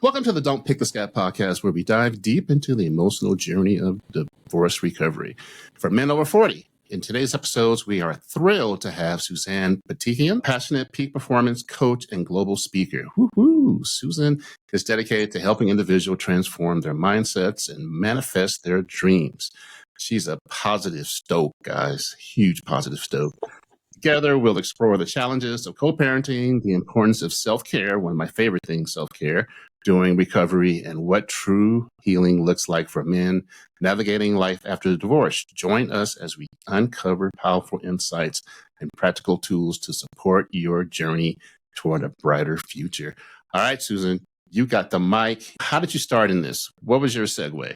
Welcome to the Don't Pick the Scab podcast, where we dive deep into the emotional journey of divorce recovery for men over 40. In today's episodes, we are thrilled to have Suzan Peltikian, passionate peak performance coach and global speaker. Woohoo! Suzan is dedicated to helping individuals transform their mindsets and manifest their dreams. She's a positive stoke, guys. Huge positive stoke. Together, we'll explore the challenges of co-parenting, the importance of self-care, one of my favorite things, self-care, during recovery, and what true healing looks like for men navigating life after the divorce. Join us as we uncover powerful insights and practical tools to support your journey toward a brighter future. All right, Suzan, you got the mic. How did you start in this? What was your segue?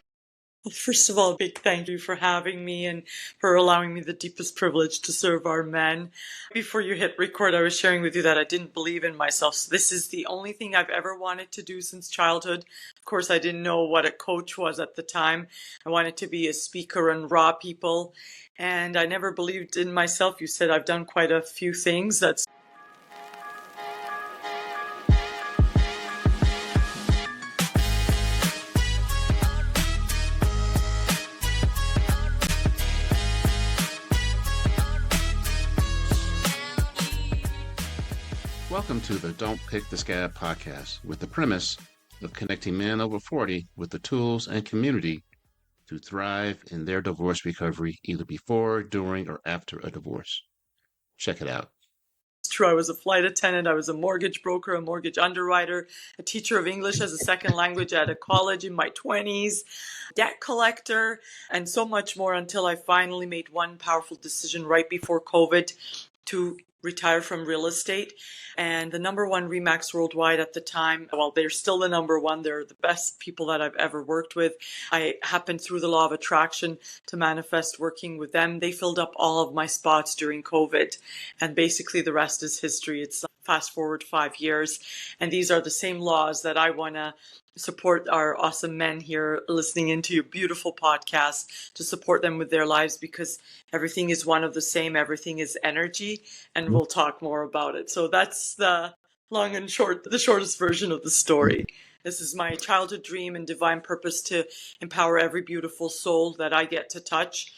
Well, first of all, a big thank you for having me and for allowing me the deepest privilege to serve our men. Before you hit record, I was sharing with you that I didn't believe in myself. So this is the only thing I've ever wanted to do since childhood. Of course, I didn't know what a coach was at the time. I wanted to be a speaker and raw people. And I never believed in myself. You said I've done quite a few things. That's Welcome to the Don't Pick the Scab podcast, with the premise of connecting men over 40 with the tools and community to thrive in their divorce recovery, either before, during, or after a divorce. Check it out. true. I was a flight attendant. I was a mortgage broker, a mortgage underwriter, a teacher of English as a second language at a college in my 20s, debt collector, and so much more until I finally made one powerful decision right before COVID to retire from real estate. And the number one RE/MAX worldwide at the time, well, they're still the number one. They're the best people that I've ever worked with. I happened through the law of attraction to manifest working with them. They filled up all of my spots during COVID. And basically the rest is history. It's fast forward 5 years. And these are the same laws that I want to support our awesome men here listening into your beautiful podcast, to support them with their lives, because everything is one of the same. Everything is energy, and we'll talk more about it. So that's the long and short, the shortest version of the story. This is my childhood dream and divine purpose to empower every beautiful soul that I get to touch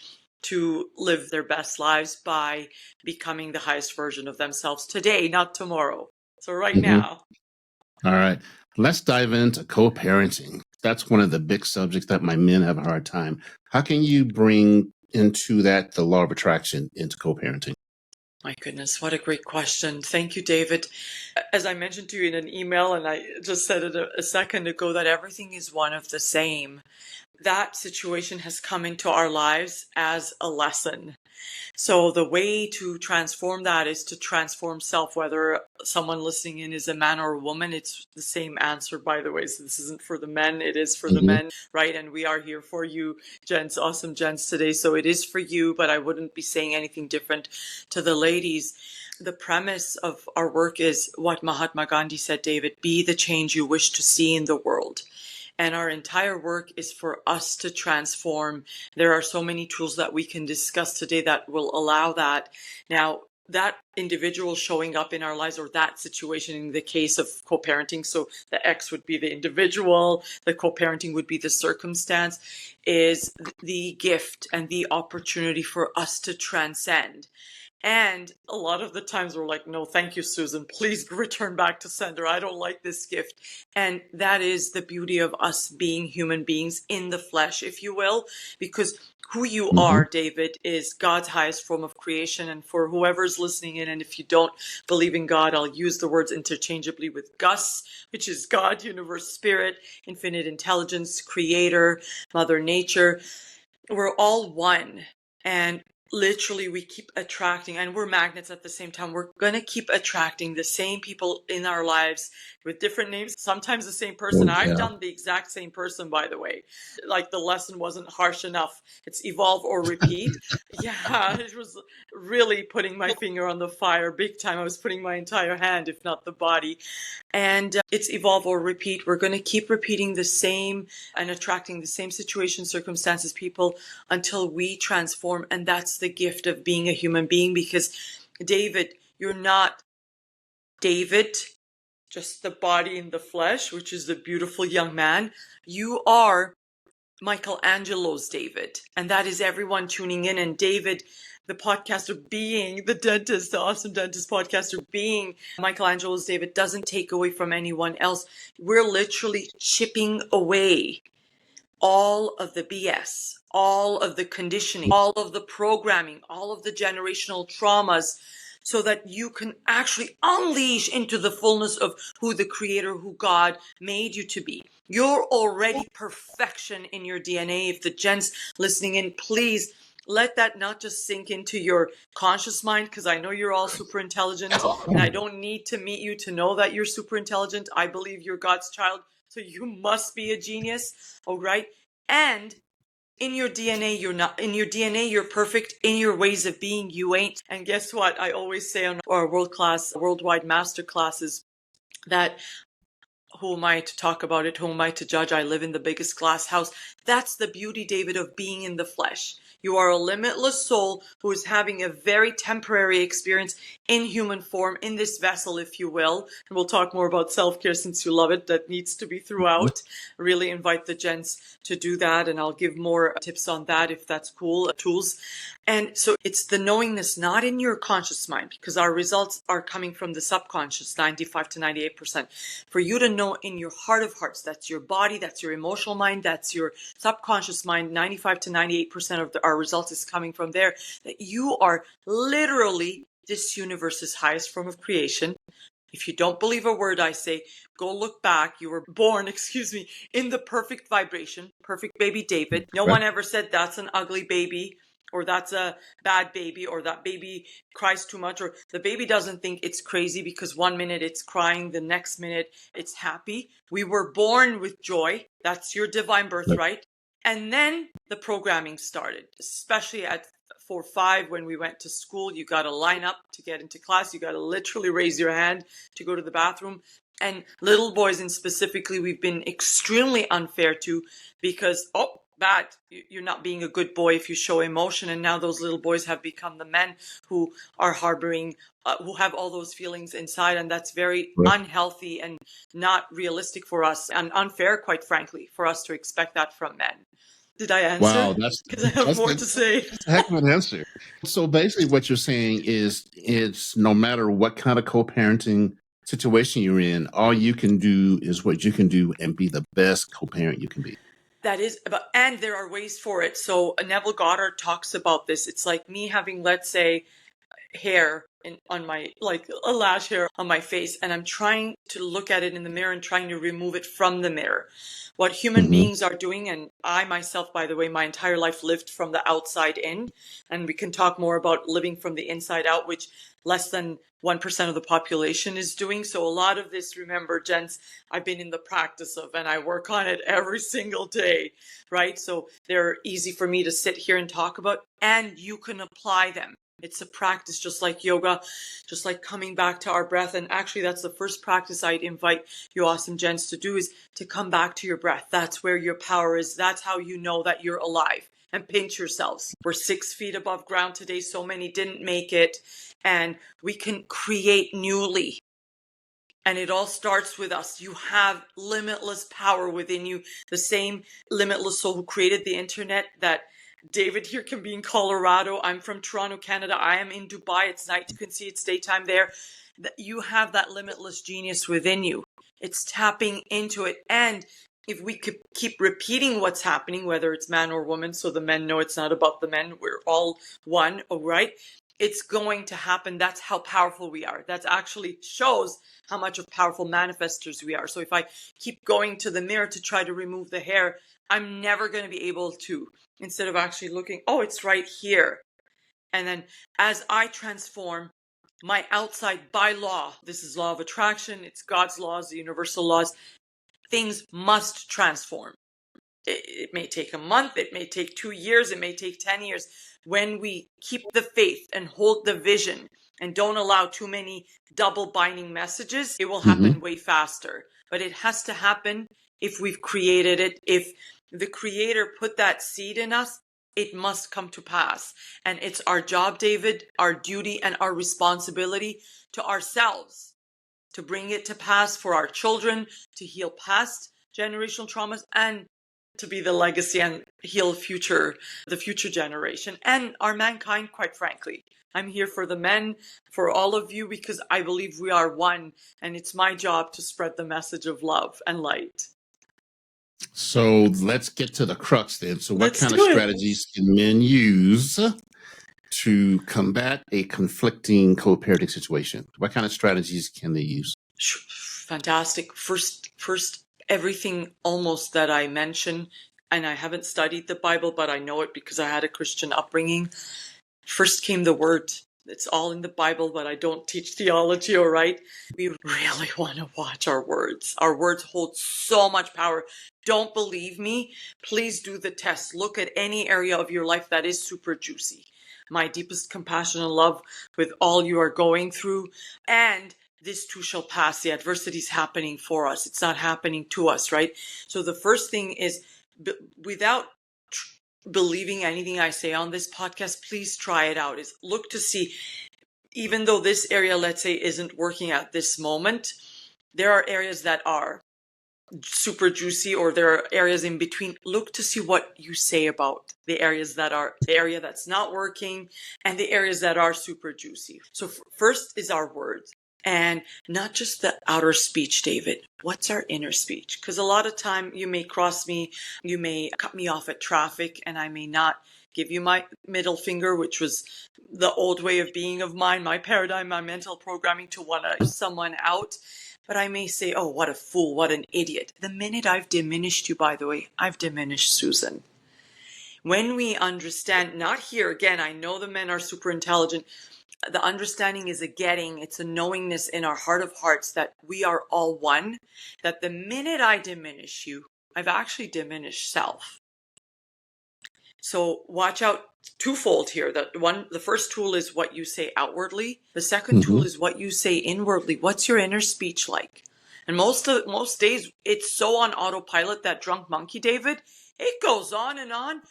to live their best lives by becoming the highest version of themselves today, not tomorrow. So right now. All right. Let's dive into co-parenting. That's one of the big subjects that my men have a hard time. How can you bring into that the law of attraction into co-parenting? My goodness, what a great question. Thank you, David. As I mentioned to you in an email, and I just said it a second ago, that everything is one of the same. That situation has come into our lives as a lesson. So the way to transform that is to transform self, whether someone listening in is a man or a woman. It's the same answer, by the way. So this isn't for the men. It is for the men, right? And we are here for you, gents, awesome gents today. So it is for you, but I wouldn't be saying anything different to the ladies. The premise of our work is what Mahatma Gandhi said, David: be the change you wish to see in the world. And our entire work is for us to transform. There are so many tools that we can discuss today that will allow that. Now, that individual showing up in our lives, or that situation in the case of co-parenting, so the X would be the individual, the co-parenting would be the circumstance, is the gift and the opportunity for us to transcend. And a lot of the times we're like, no, thank you, Suzan. Please return back to sender. I don't like this gift. And that is the beauty of us being human beings in the flesh, if you will, because who you are, David, is God's highest form of creation. And for whoever's listening in, and if you don't believe in God, I'll use the words interchangeably with Gus, which is God, universe, spirit, infinite intelligence, creator, mother nature. We're all one. And literally we keep attracting, and we're magnets at the same time. We're going to keep attracting the same people in our lives with different names, sometimes the same person. I've done the exact same person, by the way. Like, the lesson wasn't harsh enough. It's evolve or repeat. Yeah, it was really putting my finger on the fire big time. I was putting my entire hand, if not the body. And it's evolve or repeat. We're going to keep repeating the same and attracting the same situations, circumstances, people, until we transform. And that's the gift of being a human being, because David, you're not David. just the body and the flesh, which is the beautiful young man. You are Michelangelo's David. And that is everyone tuning in. And David, the podcaster being the dentist, the awesome dentist podcaster being Michelangelo's David, doesn't take away from anyone else. We're literally chipping away all of the BS, all of the conditioning, all of the programming, all of the generational traumas, so that you can actually unleash into the fullness of who the creator, who God made you to be. You're already perfection in your DNA. If the gents listening in, please let that not just sink into your conscious mind, because I know you're all super intelligent, and I don't need to meet you to know that you're super intelligent. I believe you're God's child, so you must be a genius, all right? And in your DNA, you're not. In your DNA, you're perfect. In your ways of being, you ain't. And guess what? I always say on our worldwide master classes that who am I to talk about it? Who am I to judge? I live in the biggest glass house. That's the beauty, David, of being in the flesh. You are a limitless soul who is having a very temporary experience in human form, in this vessel, if you will. And we'll talk more about self-care since you love it. That needs to be throughout. Really invite the gents to do that. And I'll give more tips on that if that's cool, tools. And so it's the knowingness, not in your conscious mind, because our results are coming from the subconscious, 95 to 98%. For you to know in your heart of hearts, that's your body, that's your emotional mind, that's your subconscious mind, 95 to 98% of our results is coming from there, that you are literally this universe's highest form of creation. If you don't believe a word I say, go look back. You were born, in the perfect vibration, perfect baby David. No one ever said that's an ugly baby, or that's a bad baby, or that baby cries too much, or the baby doesn't think it's crazy because 1 minute it's crying, the next minute it's happy. We were born with joy. That's your divine birthright. And then the programming started, especially at 4 or 5 when we went to school. You got to line up to get into class. You got to literally raise your hand to go to the bathroom. And little boys, and specifically, we've been extremely unfair to, because, bad, you're not being a good boy if you show emotion. And now those little boys have become the men who are harboring, who have all those feelings inside. And that's very unhealthy and not realistic for us, and unfair, quite frankly, for us to expect that from men. Did I answer? Wow, because I have more to say. That's a heck of an answer. So basically what you're saying is it's no matter what kind of co-parenting situation you're in, all you can do is what you can do and be the best co-parent you can be. That is, and there are ways for it. So Neville Goddard talks about this. It's like me having, let's say, hair on my, like a lash hair on my face, and I'm trying to look at it in the mirror and trying to remove it from the mirror. What human beings are doing, and I myself, by the way, my entire life lived from the outside in, and we can talk more about living from the inside out, which less than 1% of the population is doing. So a lot of this, remember, gents, I've been in the practice of, and I work on it every single day, right? So they're easy for me to sit here and talk about, and you can apply them. It's a practice, just like yoga, just like coming back to our breath. And actually, that's the first practice I'd invite you awesome gents to do, is to come back to your breath. That's where your power is. That's how you know that you're alive. And pinch yourselves. We're 6 feet above ground today. So many didn't make it. And we can create newly. And it all starts with us. You have limitless power within you. The same limitless soul who created the internet, that David here can be in Colorado. I'm from Toronto, Canada. I am in Dubai. It's night. You can see it's daytime there. You have that limitless genius within you. It's tapping into it. And if we could keep repeating what's happening, whether it's man or woman, so the men know it's not about the men. We're all one, all right? It's going to happen. That's how powerful we are. That actually shows how much of powerful manifestors we are. So if I keep going to the mirror to try to remove the hair, I'm never going to be able to, instead of actually looking, oh, it's right here. And then as I transform my outside by law, this is law of attraction, it's God's laws, the universal laws, things must transform. It may take a month, it may take 2 years, it may take 10 years. When we keep the faith and hold the vision and don't allow too many double binding messages, it will happen way faster. But it has to happen if we've created it. If the creator put that seed in us, it must come to pass. And it's our job, David, our duty and our responsibility to ourselves to bring it to pass for our children, to heal past generational traumas, and to be the legacy and heal the future generation, and our mankind, quite frankly. I'm here for the men, for all of you, because I believe we are one, and it's my job to spread the message of love and light. So let's get to the crux then. So what Let's kind of do it. strategies can men use to combat a conflicting co-parenting situation? What kind of strategies can they use? Fantastic. First, everything almost that I mentioned, and I haven't studied the Bible, but I know it because I had a Christian upbringing. First came the word. It's all in the Bible, but I don't teach theology, all right? We really want to watch our words. Our words hold so much power. Don't believe me? Please do the test. Look at any area of your life that is super juicy. My deepest compassion and love with all you are going through. And this too shall pass. The adversity is happening for us. It's not happening to us, right? So the first thing is, without believing anything I say on this podcast, please try it out. Is look to see, even though this area, let's say, isn't working at this moment, there are areas that are super juicy, or there are areas in between. Look to see what you say about the areas that are the area that's not working and the areas that are super juicy. So first is our words. And not just the outer speech, David. What's our inner speech? Because a lot of time you may cross me, you may cut me off at traffic, and I may not give you my middle finger, which was the old way of being of mine, my paradigm, my mental programming to want to someone out. But I may say, oh, what a fool, what an idiot. The minute I've diminished you, by the way, I've diminished Suzan. When we understand, not here, again, I know the men are super intelligent. The understanding is it's a knowingness in our heart of hearts that we are all one, that the minute I diminish you, I've actually diminished self. So watch out twofold here. The first tool is what you say outwardly. The second tool is what you say inwardly. What's your inner speech like? And most days it's so on autopilot, that drunk monkey, David, it goes on and on,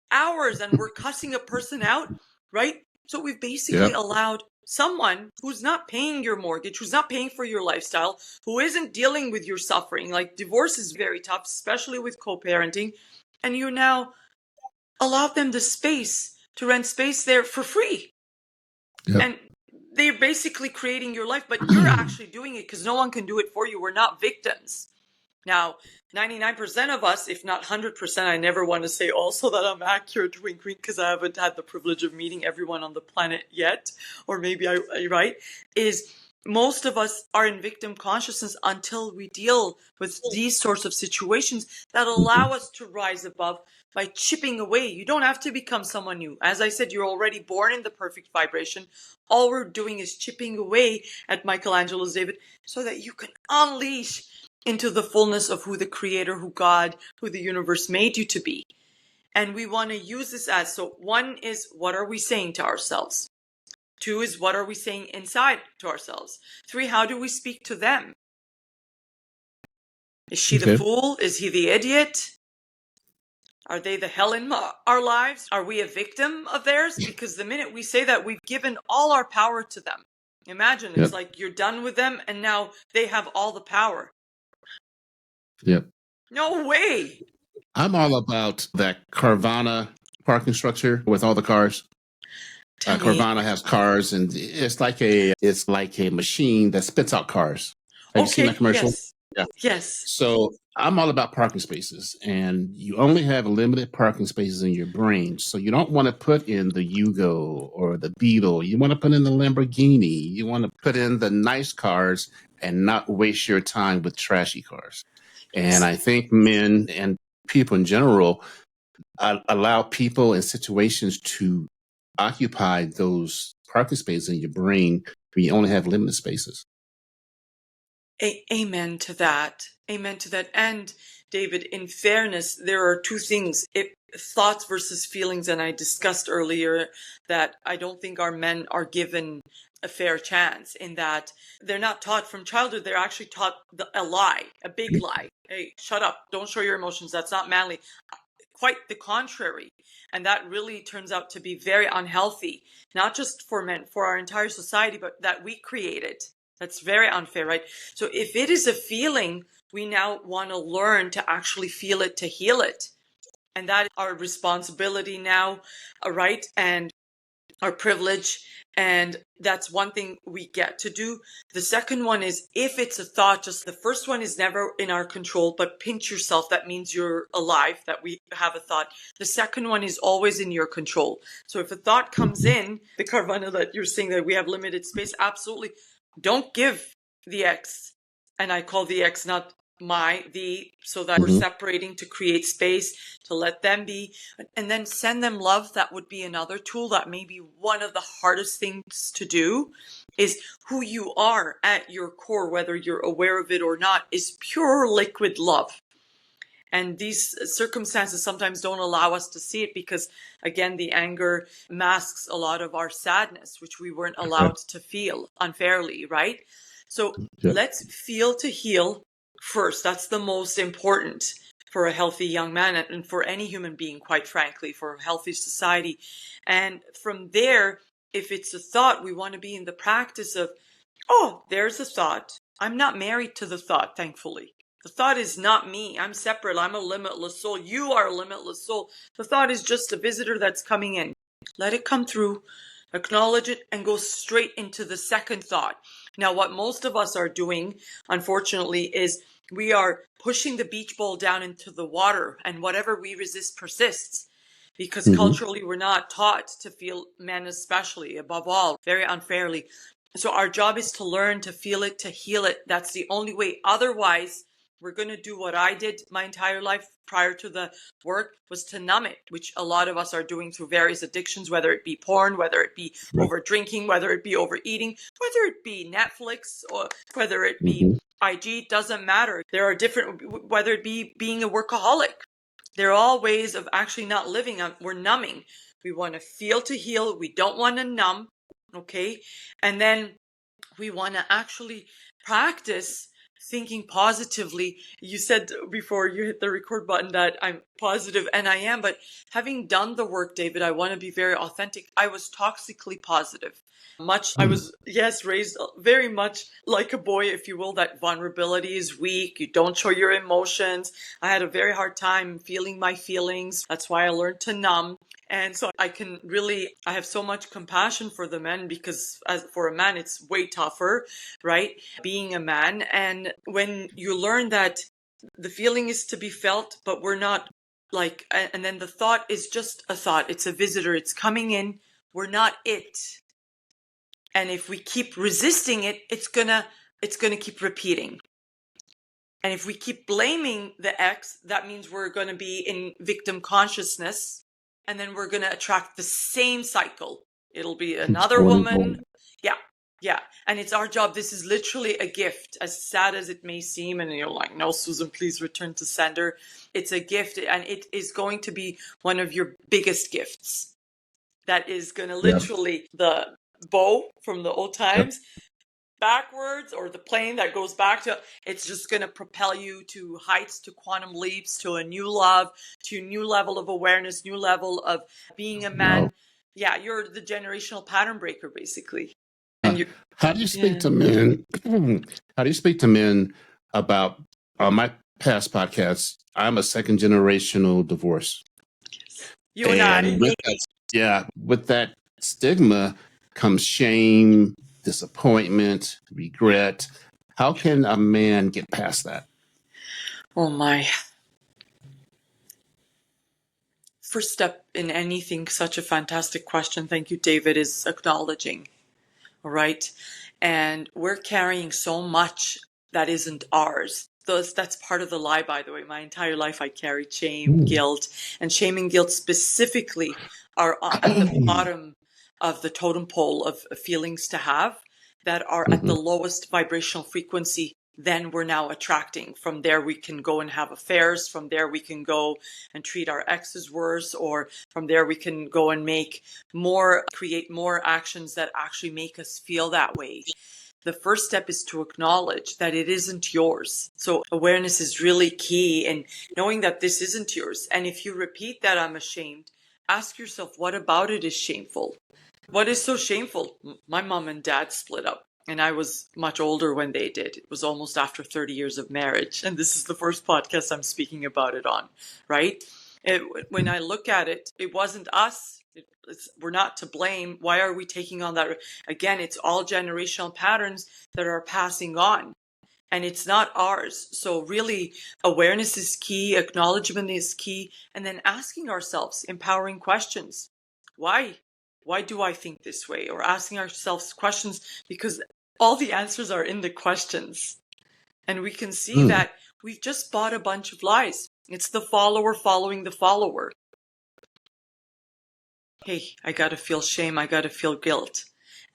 hours, and we're cussing a person out, right? So we've basically allowed someone who's not paying your mortgage, who's not paying for your lifestyle, who isn't dealing with your suffering. Like, divorce is very tough, especially with co-parenting. And you now allow them the space to rent space there for free. And they're basically creating your life, but you're actually doing it because no one can do it for you. We're not victims. Now, 99% of us, if not 100%, I never want to say also that I'm accurate, wink, wink, because I haven't had the privilege of meeting everyone on the planet yet, or maybe right, is most of us are in victim consciousness until we deal with these sorts of situations that allow us to rise above by chipping away. You don't have to become someone new. As I said, you're already born in the perfect vibration. All we're doing is chipping away at Michelangelo's David so that you can unleash into the fullness of who the Creator, who God, who the universe made you to be. And we want to use this as, so one is, what are we saying to ourselves? Two is, what are we saying inside to ourselves? Three, how do we speak to them? Is she the fool? Is he the idiot? Are they the hell in our lives? Are we a victim of theirs? Because the minute we say that, we've given all our power to them. Imagine, it's like you're done with them and now they have all the power. No way. I'm all about that Carvana parking structure with all the cars. Carvana has cars, and it's like a machine that spits out cars. Have you seen that commercial? Yes. So I'm all about parking spaces, and you only have limited parking spaces in your brain. So you don't want to put in the Yugo or the Beetle. You want to put in the Lamborghini. You want to put in the nice cars and not waste your time with trashy cars. And I think men and people in general allow people and situations to occupy those parking spaces in your brain when you only have limited spaces. Amen to that. Amen to that. And David, in fairness, there are two things, thoughts versus feelings. And I discussed earlier that I don't think our men are given a fair chance, in that they're not taught from childhood. They're actually taught a lie, a big lie. Hey, shut up. Don't show your emotions. That's not manly. Quite the contrary. And that really turns out to be very unhealthy, not just for men, for our entire society, but that we created. That's very unfair, right? So if it is a feeling, we now want to learn to actually feel it, to heal it. And that is our responsibility now, right? And our privilege. And that's one thing we get to do. The second one is, if it's a thought, just the first one is never in our control, but pinch yourself. That means you're alive, that we have a thought. The second one is always in your control. So if a thought comes in, the Carvana that you're saying that we have limited space, absolutely. Don't give the X, and I call the X not the, so that we're separating to create space, to let them be, and then send them love. That would be another tool. That may be one of the hardest things to do, is who you are at your core, whether you're aware of it or not, is pure liquid love. And these circumstances sometimes don't allow us to see it because, again, the anger masks a lot of our sadness, which we weren't allowed to feel unfairly, right? So let's feel to heal first. That's the most important for a healthy young man and for any human being, quite frankly, for a healthy society. And from there, if it's a thought, we want to be in the practice of, oh, there's a thought. I'm not married to the thought, thankfully. The thought is not me. I'm separate. I'm a limitless soul. You are a limitless soul. The thought is just a visitor that's coming in. Let it come through, acknowledge it, and go straight into the second thought. Now, what most of us are doing, unfortunately, is we are pushing the beach ball down into the water, and whatever we resist persists. Because culturally, we're not taught to feel, men especially, above all, very unfairly. So our job is to learn to feel it, to heal it. That's the only way. Otherwise, we're going to do what I did my entire life prior to the work, was to numb it, which a lot of us are doing through various addictions, whether it be porn, whether it be over drinking, whether it be overeating, whether it be Netflix, or whether it be IG, doesn't matter. There are different, whether it be being a workaholic. There are all ways of actually not living. We're numbing. We want to feel to heal. We don't want to numb. Okay. And then we want to actually practice thinking positively. You said before you hit the record button that I'm positive, and I am, but having done the work, David, I want to be very authentic. I was toxically positive. I was, yes, raised very much like a boy, if you will, that vulnerability is weak. You don't show your emotions. I had a very hard time feeling my feelings. That's why I learned to numb. And so I have so much compassion for the men, because as for a man, it's way tougher, right? Being a man. And when you learn that the feeling is to be felt, but we're not and then the thought is just a thought. It's a visitor. It's coming in. We're not it. And if we keep resisting it, it's gonna keep repeating. And if we keep blaming the X, that means we're going to be in victim consciousness. And then we're going to attract the same cycle. It'll be another woman. Yeah. And it's our job. This is literally a gift, as sad as it may seem. And you're like, no, Susan, please return to sender. It's a gift, and it is going to be one of your biggest gifts. That is going to literally, the bow from the old times, backwards, or the plane that goes back to, it's just going to propel you to heights, to quantum leaps, to a new love, to a new level of awareness, new level of being a man. Yeah, you're the generational pattern breaker, basically. And how do you speak to men? How do you speak to men about my past podcasts? I'm a second generational divorce. You and I. With that stigma comes shame, disappointment, regret. How can a man get past that? Oh my. First step in anything, such a fantastic question. Thank you, David, is acknowledging. All right. And we're carrying so much that isn't ours. That's part of the lie, by the way. My entire life, I carried shame, guilt, and shame and guilt specifically are at the bottom of the totem pole of feelings to have that are at the lowest vibrational frequency. Then we're now attracting. From there, we can go and have affairs. From there, we can go and treat our exes worse, or from there, we can go and create more actions that actually make us feel that way. The first step is to acknowledge that it isn't yours. So awareness is really key in knowing that this isn't yours. And if you repeat that I'm ashamed, ask yourself, what about it is shameful? What is so shameful? My mom and dad split up. And I was much older when they did. It was almost after 30 years of marriage. And this is the first podcast I'm speaking about it on, right? When I look at it, it wasn't us. We're not to blame. Why are we taking on that? Again, it's all generational patterns that are passing on. And it's not ours. So really, awareness is key. Acknowledgement is key. And then asking ourselves empowering questions. Why? Why do I think this way? Or asking ourselves questions, because all the answers are in the questions. And we can see that we've just bought a bunch of lies. It's the follower following the follower. Hey, I got to feel shame. I got to feel guilt.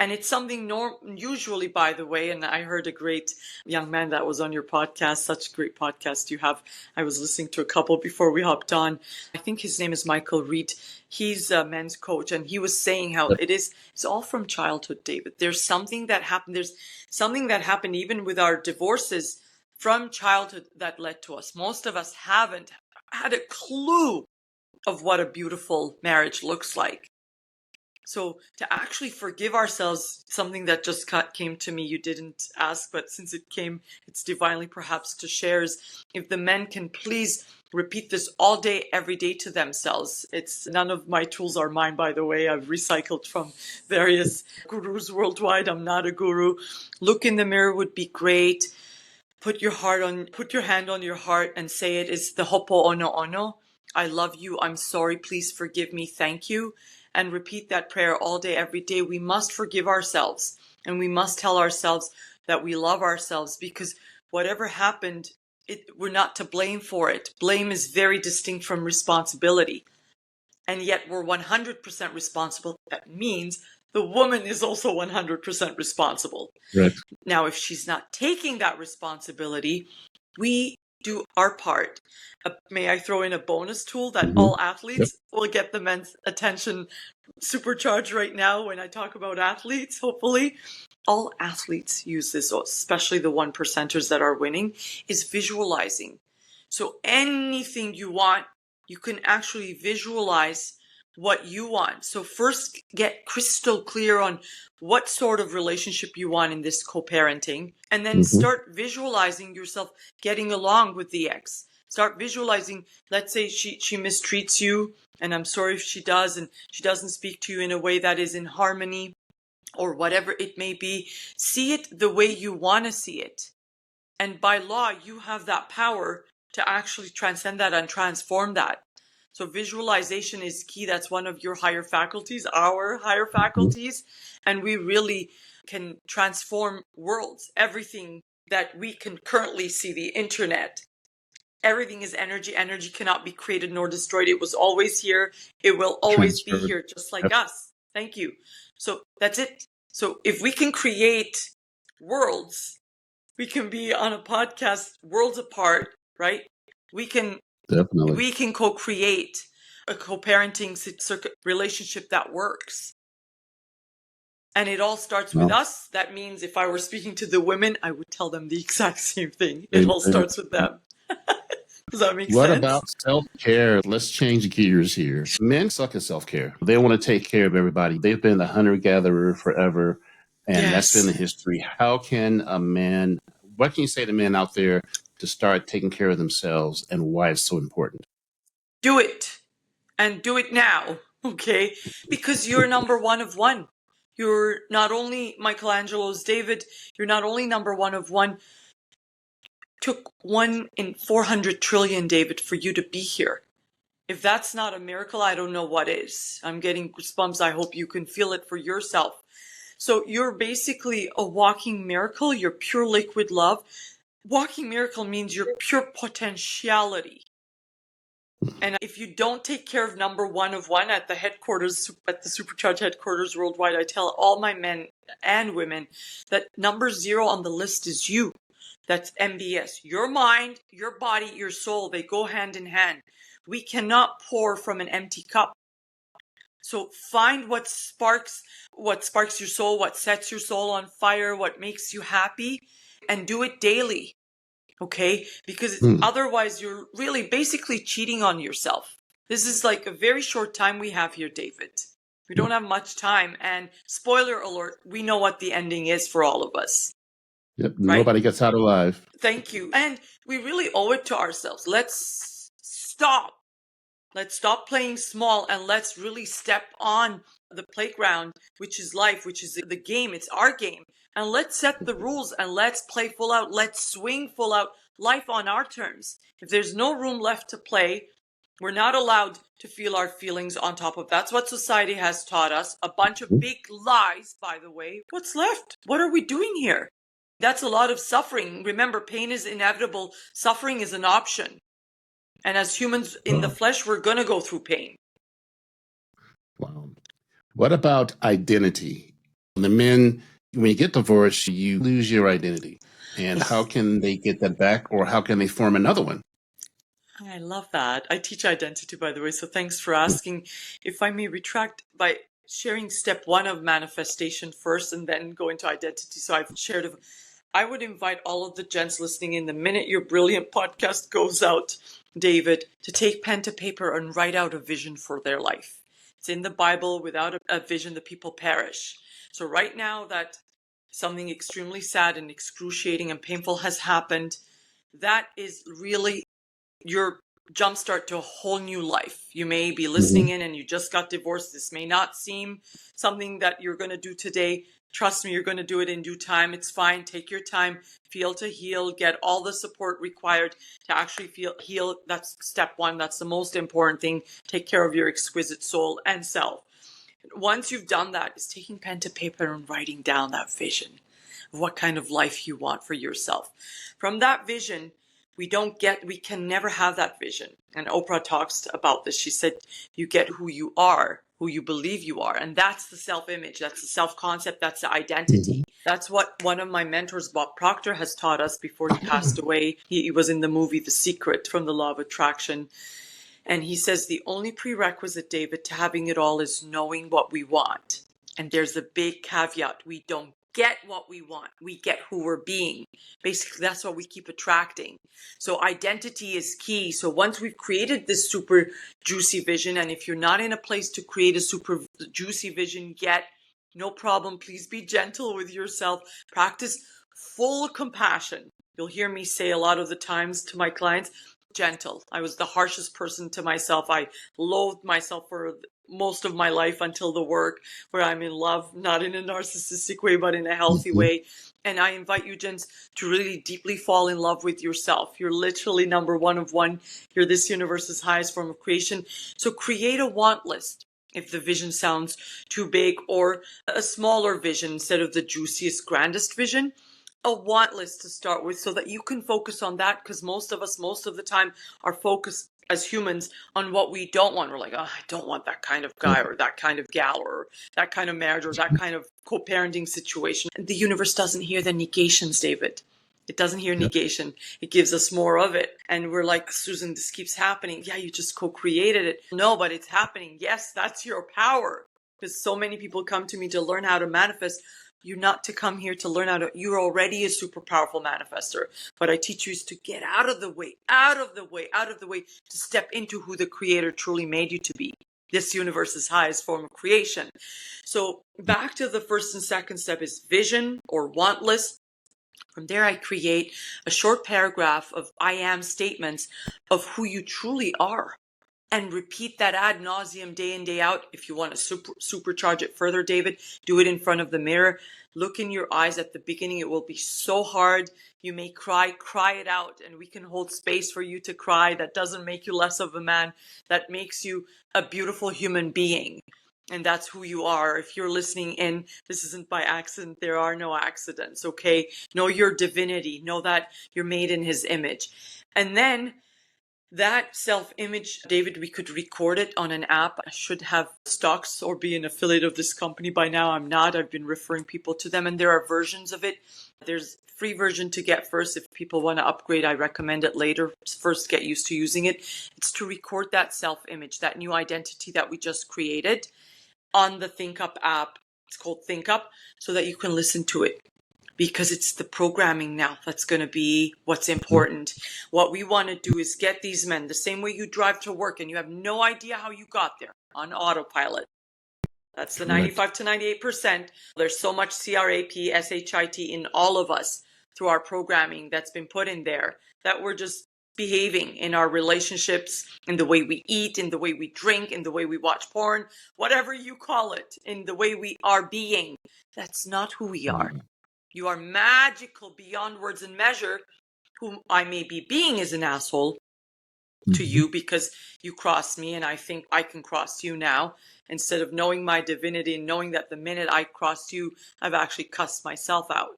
And it's something usually, by the way, and I heard a great young man that was on your podcast, such a great podcast you have. I was listening to a couple before we hopped on. I think his name is Michael Reed. He's a men's coach, and he was saying how it's all from childhood, David. There's something that happened. There's something that happened even with our divorces from childhood that led to us. Most of us haven't had a clue of what a beautiful marriage looks like. So to actually forgive ourselves, something that just came to me, you didn't ask, but since it came, it's divinely perhaps to share, is if the men can please repeat this all day, every day to themselves. It's none of my tools are mine, by the way. I've recycled from various gurus worldwide. I'm not a guru. Look in the mirror would be great. Put your hand on your heart and say it is the ho'oponopono. I love you. I'm sorry. Please forgive me. Thank you. And repeat that prayer all day, every day. We must forgive ourselves, and we must tell ourselves that we love ourselves, because whatever happened, we're not to blame for it. Blame is very distinct from responsibility. And yet we're 100% responsible. That means the woman is also 100% responsible. Right. Now, if she's not taking that responsibility, we do our part. May I throw in a bonus tool that all athletes will get the men's attention supercharged right now when I talk about athletes, hopefully. All athletes use this, especially the 1%ers that are winning, is visualizing. So anything you want, you can actually visualize what you want. So first get crystal clear on what sort of relationship you want in this co-parenting, and then start visualizing yourself getting along with the ex. Start visualizing, let's say she mistreats you, and I'm sorry if she does, and she doesn't speak to you in a way that is in harmony, or whatever it may be. See it the way you want to see it. And by law, you have that power to actually transcend that and transform that. So visualization is key. That's one of your higher faculties, our higher faculties. And we really can transform worlds. Everything that we can currently see, the internet, everything is energy. Energy cannot be created nor destroyed. It was always here. It will always be here, just like us. Thank you. So that's it. So if we can create worlds, we can be on a podcast worlds apart, right? We can co-create a co-parenting relationship that works. And it all starts with us. That means if I were speaking to the women, I would tell them the exact same thing. It all starts with them. Does that make sense? What about self-care? Let's change gears here. Men suck at self-care. They want to take care of everybody. They've been the hunter-gatherer forever, and that's been the history. What can you say to men out there to start taking care of themselves, and why it's so important? Do it, and do it now, okay? Because you're number one of one. You're not only Michelangelo's David, you're not only number one of one. Took 1 in 400 trillion, David, for you to be here. If that's not a miracle, I don't know what is. I'm getting goosebumps. I hope you can feel it for yourself. So you're basically a walking miracle. You're pure liquid love. Walking miracle means you're pure potentiality. And if you don't take care of number one of one at the headquarters, at the Supercharge headquarters worldwide, I tell all my men and women that number 0 on the list is you. That's MBS. Your mind, your body, your soul, they go hand in hand. We cannot pour from an empty cup. So find what sparks your soul, what sets your soul on fire, what makes you happy, and do it daily. Okay? Because otherwise you're really basically cheating on yourself. This is like a very short time we have here, David. We don't have much time. And spoiler alert, we know what the ending is for all of us. Yep. Right? Nobody gets out alive. Thank you. And we really owe it to ourselves. Let's stop. Let's stop playing small and let's really step on the playground, which is life, which is the game. It's our game. And let's set the rules and let's play full out. Let's swing full out, life on our terms. If there's no room left to play, we're not allowed to feel our feelings on top of. That's what society has taught us. A bunch of big lies, by the way. What's left? What are we doing here? That's a lot of suffering. Remember, pain is inevitable. Suffering is an option. And as humans in the flesh, we're going to go through pain. Wow. What about identity? The men, when you get divorced, you lose your identity. And how can they get that back, or how can they form another one? I love that. I teach identity, by the way, so thanks for asking. If I may retract by sharing step 1 of manifestation first and then go into identity. So I've shared, I would invite all of the gents listening in the minute your brilliant podcast goes out, David, to take pen to paper and write out a vision for their life. It's in the Bible, without a vision, the people perish. So right now that something extremely sad and excruciating and painful has happened, that is really your jumpstart to a whole new life. You may be listening in and you just got divorced. This may not seem something that you're going to do today. Trust me, you're going to do it in due time. It's fine. Take your time. Feel to heal. Get all the support required to actually heal. That's step 1. That's the most important thing. Take care of your exquisite soul and self. Once you've done that, is taking pen to paper and writing down that vision of what kind of life you want for yourself. From that vision, we can never have that vision. And Oprah talks about this. She said, you get who you are, who you believe you are. And that's the self-image. That's the self-concept. That's the identity. That's what one of my mentors, Bob Proctor, has taught us before he passed away. He was in the movie The Secret from the Law of Attraction. And he says the only prerequisite, David, to having it all is knowing what we want. And there's a big caveat. We don't get what we want. We get who we're being. Basically, that's what we keep attracting. So identity is key. So once we've created this super juicy vision, and if you're not in a place to create a super juicy vision yet, no problem. Please be gentle with yourself. Practice full compassion. You'll hear me say a lot of the times to my clients, gentle. I was the harshest person to myself. I loathed myself for most of my life until the work where I'm in love, not in a narcissistic way, but in a healthy way. And I invite you, gents, to really deeply fall in love with yourself. You're literally number 1 of 1. You're this universe's highest form of creation. So create a want list. If the vision sounds too big, or a smaller vision instead of the juiciest, grandest vision, a want list to start with so that you can focus on that, because most of us, most of the time, are focused as humans on what we don't want. We're like, oh, I don't want that kind of guy or that kind of gal or that kind of marriage or that kind of co-parenting situation. The universe doesn't hear the negations, David. It doesn't hear negation. It gives us more of it. And we're like, Suzan, this keeps happening. Yeah, you just co-created it. No, but it's happening. Yes, that's your power. Because so many people come to me to learn how to manifest. You're not to come here to learn how to, you're already a super powerful manifester. What I teach you is to get out of the way, to step into who the creator truly made you to be. This universe's highest form of creation. So back to the first and second step is vision or want list. From there, I create a short paragraph of I am statements of who you truly are. And repeat that ad nauseum day in, day out. If you want to supercharge it further, David, do it in front of the mirror. Look in your eyes at the beginning. It will be so hard. You may cry it out, and we can hold space for you to cry. That doesn't make you less of a man. That makes you a beautiful human being. And that's who you are. If you're listening in, this isn't by accident. There are no accidents, okay? Know your divinity. Know that you're made in his image. And then that self-image, David, we could record it on an app. I should have stocks or be an affiliate of this company by now. I'm not. I've been referring people to them, and there are versions of it. There's a free version to get first. If people want to upgrade, I recommend it later. First, get used to using it. It's to record that self-image, that new identity that we just created on the ThinkUp app. It's called ThinkUp, so that you can listen to it. Because it's the programming now that's going to be what's important. What we want to do is get these men, the same way you drive to work and you have no idea how you got there, on autopilot. That's the Correct. 95 to 98%. There's so much CRAP, SHIT in all of us through our programming that's been put in there that we're just behaving in our relationships, in the way we eat, in the way we drink, in the way we watch porn, whatever you call it, in the way we are being. That's not who we are. You are magical beyond words and measure. Who I may be being is an asshole to you because you crossed me, and I think I can cross you now. Instead of knowing my divinity and knowing that the minute I crossed you, I've actually cussed myself out.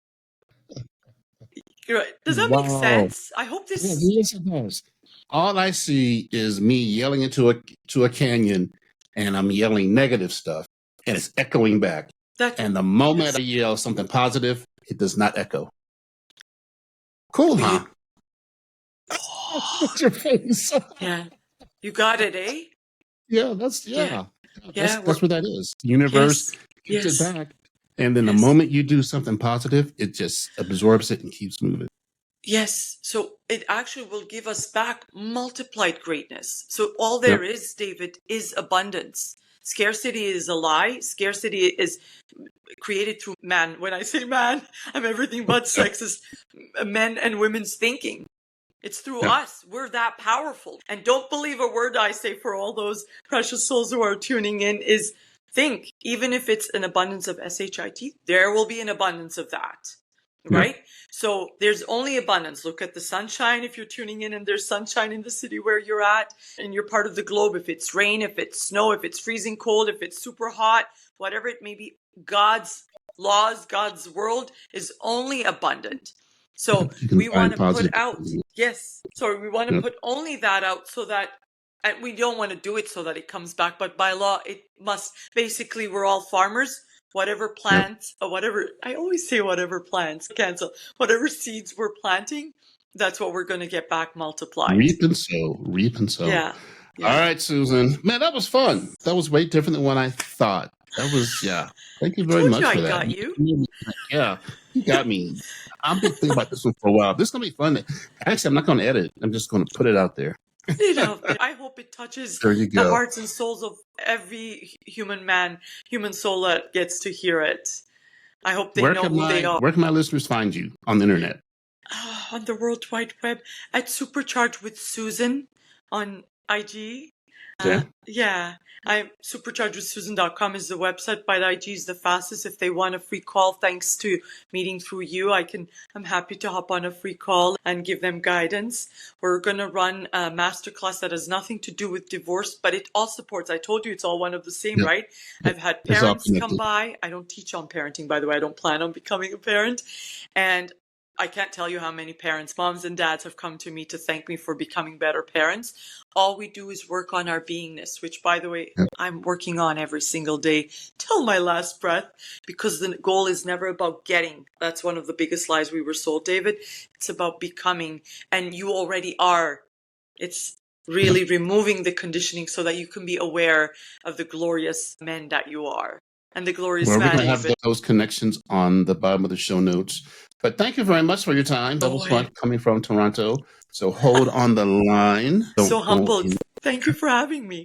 Does that make sense? I hope this. Yes, it does. All I see is me yelling into a canyon, and I'm yelling negative stuff, and it's echoing back. And the moment I yell something positive, it does not echo. Cool, huh? What's your face? Yeah, you got it, eh? Yeah, that's what that is. The universe gets it back, and then the moment you do something positive, it just absorbs it and keeps moving. Yes, so it actually will give us back multiplied greatness. So all there is, David, is abundance. Scarcity is a lie. Scarcity is created through man. When I say man, I'm everything but sexist. Men and women's thinking. It's through us. We're that powerful. And don't believe a word I say for all those precious souls who are tuning in is think. Even if it's an abundance of SHIT, there will be an abundance of that. Right? So there's only abundance. Look at the sunshine if you're tuning in and there's sunshine in the city where you're at and you're part of the globe. If it's rain, if it's snow, if it's freezing cold, if it's super hot, whatever it may be, God's laws, God's world is only abundant. So we want to put out, we want to put only that out so that, and we don't want to do it so that it comes back, but by law, it must, basically, we're all farmers. Whatever plants, I always say whatever plants, whatever seeds we're planting, that's what we're going to get back multiplied. Reap and sow. Yeah. All right, Suzan. Man, that was fun. That was way different than what I thought. That was, Thank you very much for that. I got you. Yeah, you got me. I've been thinking about this one for a while. This is going to be fun. Actually, I'm not going to edit. I'm just going to put it out there. I hope it touches the hearts and souls of every human soul that gets to hear it. I hope they know who they are. Where can my listeners find you on the internet? On the World Wide Web at Supercharged with Suzan on IG. I'm superchargedwithsusan.com is the website, but IG is the fastest. If they want a free call, thanks to meeting through you, I'm happy to hop on a free call and give them guidance. We're going to run a masterclass that has nothing to do with divorce, but it all supports. I told you it's all one of the same, right? I've had parents come by. I don't teach on parenting, by the way. I don't plan on becoming a parent. And I can't tell you how many parents, moms and dads, have come to me to thank me for becoming better parents. All we do is work on our beingness, which, by the way, I'm working on every single day till my last breath, because the goal is never about getting. That's one of the biggest lies we were sold, David. It's about becoming, and you already are. It's really removing the conditioning so that you can be aware of the glorious men that you are. And the glorious man. We're going to have those connections on the bottom of the show notes. But thank you very much for your time. That was fun coming from Toronto. So hold on the line. So humbled. Thank you for having me.